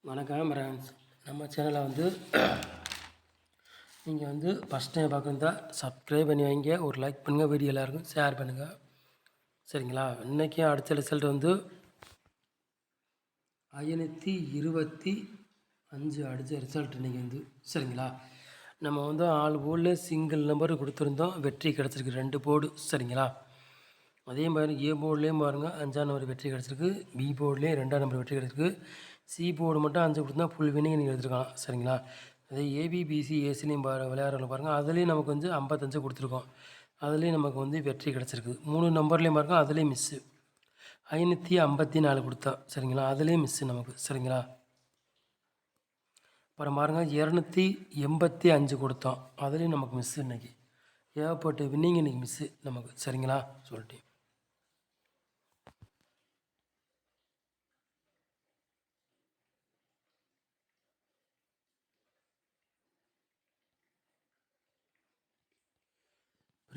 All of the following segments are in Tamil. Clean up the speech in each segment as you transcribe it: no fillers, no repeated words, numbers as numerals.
வணக்கம் ஃப்ரெண்ட்ஸ். நம்ம சேனலை நீங்கள் ஃபஸ்ட் டைம் பார்க்குறதா சப்ஸ்கிரைப் பண்ணி வைங்க, ஒரு லைக் பண்ணுங்கள், வீடியோ எல்லாருக்கும் ஷேர் பண்ணுங்கள். சரிங்களா? இன்றைக்கி அடுத்த ரிசல்ட் 525 அடித்த ரிசல்ட் இன்றைக்கி சரிங்களா? நம்ம ஆல் போர்டில் சிங்கிள் நம்பர் கொடுத்துருந்தோம், வெற்றி கிடச்சிருக்கு 2 போர்டு. சரிங்களா? அதே மாதிரி ஏ போர்ட்லேயும் பாருங்கள் 5ஆம் நம்பர் வெற்றி கிடச்சிருக்கு, பி போர்ட்லேயும் 2ஆம் நம்பர் வெற்றி கிடச்சிருக்கு, சி போர்டு மட்டும் 5 கொடுத்தா ஃபுல் வினிங் நீங்கள் எடுத்துருக்கலாம். சரிங்களா? அதே ஏபிபிசி ஏசிலையும் விளையாடுறவங்க பாருங்கள், அதுலேயும் நமக்கு 55 கொடுத்துருக்கோம், அதுலேயும் நமக்கு வெற்றி கிடச்சிருக்கு. 3 நம்பர்லேயும் பாருங்கள், அதுலேயும் மிஸ்ஸு 554 கொடுத்தோம். சரிங்களா? அதுலேயும் மிஸ்ஸு நமக்கு. சரிங்களா? அப்புறம் பாருங்கள் 285 கொடுத்தோம், அதுலேயும் நமக்கு மிஸ்ஸு. இன்றைக்கி ஏகப்பட்ட வின்னிங் இன்றைக்கி மிஸ்ஸு நமக்கு. சரிங்களா? சொல்லிட்டேன்.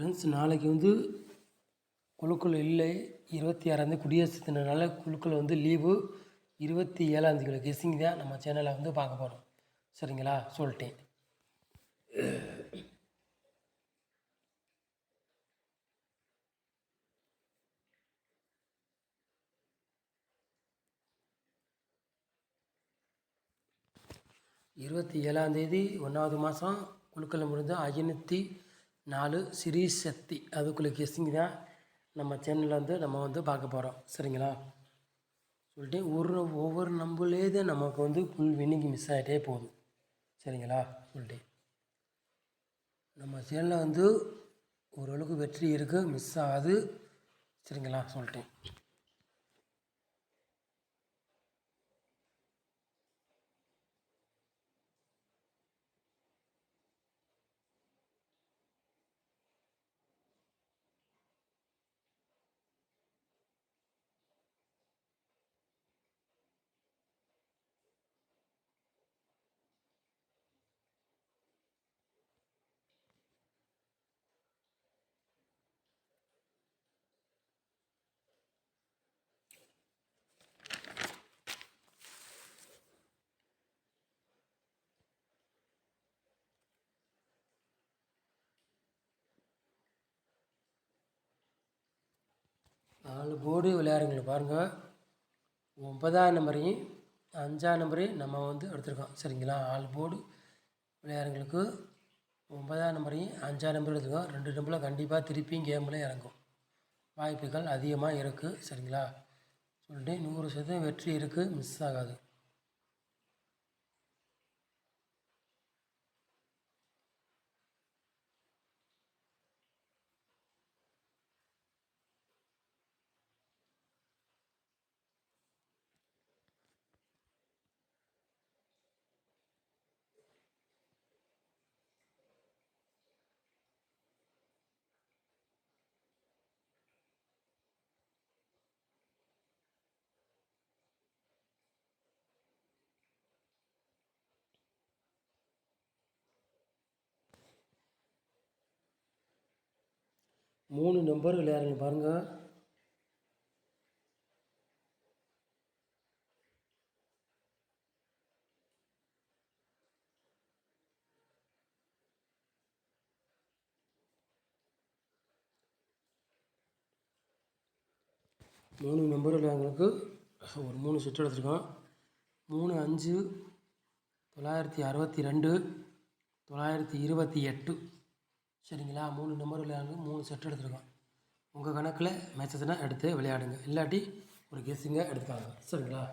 ஃப்ரெண்ட்ஸ், நாளைக்கு குழுக்கள் இல்லை, 26ஆந்தேதி குடியரசு தினனால குழுக்கள் லீவு. 27ஆந்தேதி கெஸ்ஸிங் தான் நம்ம சேனலில் பார்க்க போகிறோம். சரிங்களா? சொல்லிட்டேன். இருபத்தி 7ஆந்தேதி 1வது மாதம் குழுக்கள் முடிஞ்சு 504 ஸ்ரீ சக்தி அதுக்குள்ளே கெஸ்ஸிங் தான் நம்ம சேனலில் நம்ம பார்க்க போகிறோம். சரிங்களா? சொல்லிட்டு ஒவ்வொரு நம்பர்லேயே தான் நமக்கு ஃபுல் வின்னிங் மிஸ் ஆகிட்டே போகுது. சரிங்களா? சொல்லிட்டு நம்ம சேனலில் ஓரளவுக்கு வெற்றி இருக்குது, மிஸ் ஆகாது. சரிங்களா? சொல்லிட்டேன். நாலு போர்டு விளையாடுங்களை பாருங்கள். 9ஆம் நம்பரையும் 5ஆம் நம்பரையும் நம்ம எடுத்துருக்கோம். சரிங்களா? 4 போர்டு விளையாடுங்களுக்கு 9ஆம் நம்பரையும் 5ஆம் நம்பரும் எடுத்துருக்கோம். 2 நம்பரில் கண்டிப்பாக திருப்பியும் கேமில் இறங்கும் வாய்ப்புகள் அதிகமாக இருக்குது. சரிங்களா? சொல்லிட்டு 100% வெற்றி இருக்குது, மிஸ் ஆகாது. மூணு நம்பர் விளையாடுங்க பாருங்கள். மூணு நம்பர் விளையாடுங்களுக்கு ஒரு 3 செட் எடுத்துருக்கோம். 3, 5, 962, 928. சரிங்களா? 3 நம்பர் விளையாடுங்க, 3 செட் எடுத்துருக்கோம். உங்கள் கணக்கில் மேட்சஸ்னா எடுத்து விளையாடுங்க, இல்லாட்டி ஒரு கெஸ்ஸிங்காக எடுத்துக்காங்க. சரிங்களா?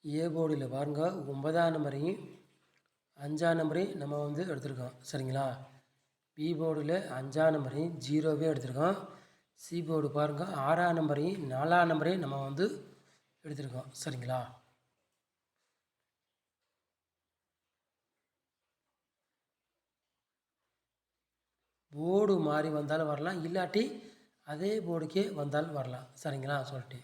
ஏ போர்டில் பாருங்கள், 9ஆம் நம்பரையும் 5ஆம் நம்பரையும் நம்ம எடுத்துருக்கோம். சரிங்களா? பி போர்டில் 5ஆம் நம்பரையும் 0வே எடுத்துருக்கோம், சி போர்டு பாருங்கள் 6ஆம் நம்பரையும் 4ஆம் நம்பரையும் நம்ம வந்து எடுத்துருக்கோம். சரிங்களா? போர்டு மாறி வந்தாலும் வரலாம், இல்லாட்டி அதே போர்டுக்கே வந்தாலும் வரலாம். சரிங்களா? சொல்லிட்டு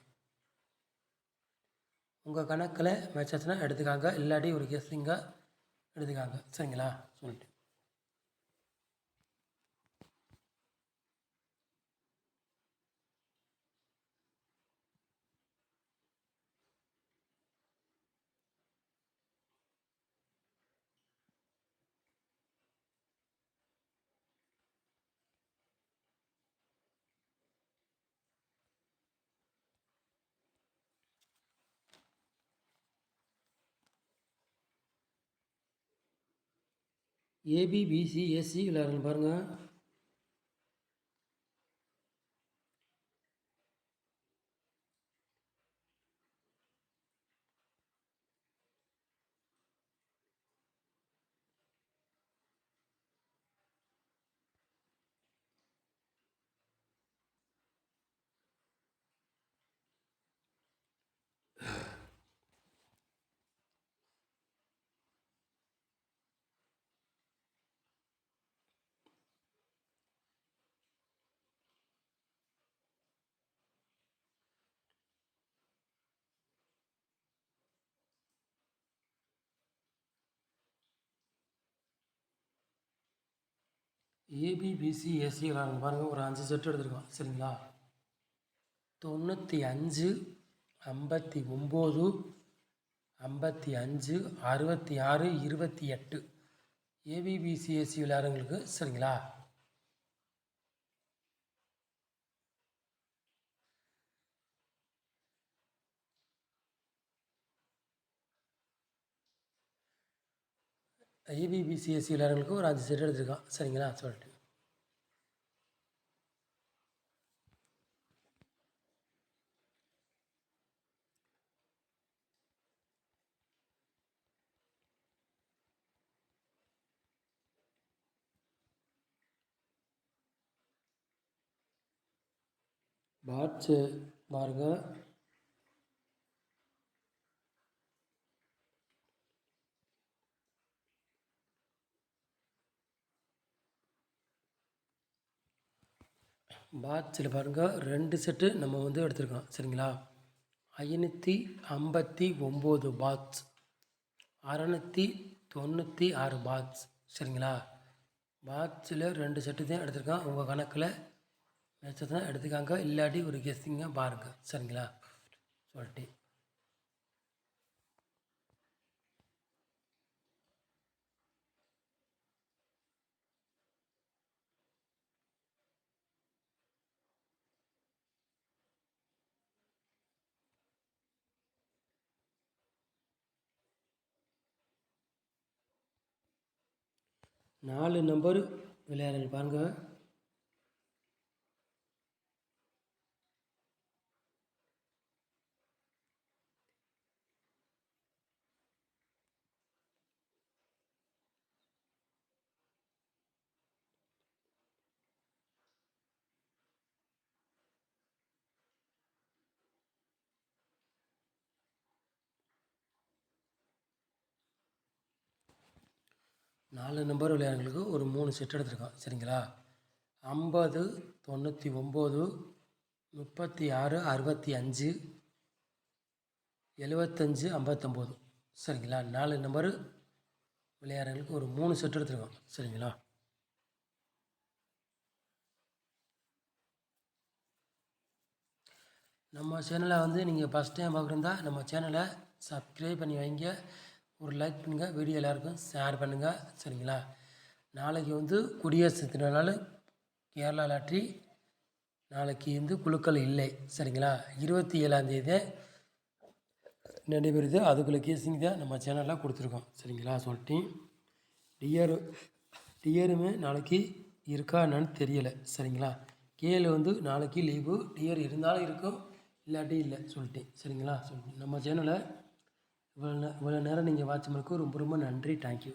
உங்கள் கணக்கில் மேட்சாச்சுன்னா எடுத்துக்காங்க, இல்லாட்டி ஒரு கெஸ்ஸிங்காக எடுத்துக்காங்க. சரிங்களா? சொல்லிட்டு ஏபி, பிசி, ஏசி விளையாடுங்க பாருங்கள். ஏபி, பிசி, ஏசி விளையாடுங்க பாருங்கள். ஒரு 5 செட்டு எடுத்துருக்கோம். சரிங்களா? 95, 59, 55, 66, 28 ஏபிபிசிஎஸ்சி விளையாடுறவங்களுக்கு. சரிங்களா? ஏபிபிசிஎஸ்சி விளையாடுறவங்களுக்கு ஒரு 5 செட் எடுத்துருக்கோம். சரிங்களா? சொல்லிட்டு 8 பாருங்க. பாட்ஸில் பாருங்கள் 2 செட்டு நம்ம வந்து எடுத்துருக்கோம். சரிங்களா? 559 பாட்ஸ், 696 பாட்ஸ். சரிங்களா? பாட்ஸில் 2 செட்டு தான் எடுத்துருக்கோம். உங்கள் கணக்கில் மேட்சை எடுத்துக்காங்க, இல்லாட்டி ஒரு கெஸ்ஸிங்காக பாருங்கள். சரிங்களா? சொல்லிட்டு 4 நம்பர் விளையாடுங்க பாருங்கள். நாலு நம்பர் விளையாடுறவங்களுக்கு ஒரு 3 செட் எடுத்துருக்கோம். சரிங்களா? 50, 99, 36, 65, 75, 59. சரிங்களா? 4 நம்பரு விளையாடுறவங்களுக்கு ஒரு 3 செட் எடுத்துருக்கோம். சரிங்களா? நம்ம சேனலை வந்து நீங்கள் ஃபஸ்ட் டைம் பார்க்குறதா நம்ம சேனலை சப்ஸ்கிரைப் பண்ணி வைங்க, ஒரு லைக் பண்ணுங்கள், வீடியோ எல்லாருக்கும் ஷேர் பண்ணுங்கள். சரிங்களா? நாளைக்கு வந்து குடியரசு தின கேரளா லாட்ரி நாளைக்கு வந்து குழுக்கள் இல்லை. சரிங்களா? 27ஆந்தேதி நடைபெறுது. அதுக்குள்ள கேஸிங் தான் நம்ம சேனலில் கொடுத்துருக்கோம். சரிங்களா? சொல்லிட்டு டிஆருமே நாளைக்கு இருக்கா என்னன்னு தெரியலை. சரிங்களா? கேளு வந்து நாளைக்கு லீவு, டிஆர் இருந்தாலும் இருக்கும், இல்லாட்டி இல்லை சொல்லிட்டேன். சரிங்களா? சொல்லிட்டு நம்ம சேனலை இவ்வளோ நேரம் நீங்கள் வாட்ச் பண்ணதுக்கு ரொம்ப ரொம்ப நன்றி. தேங்க்யூ.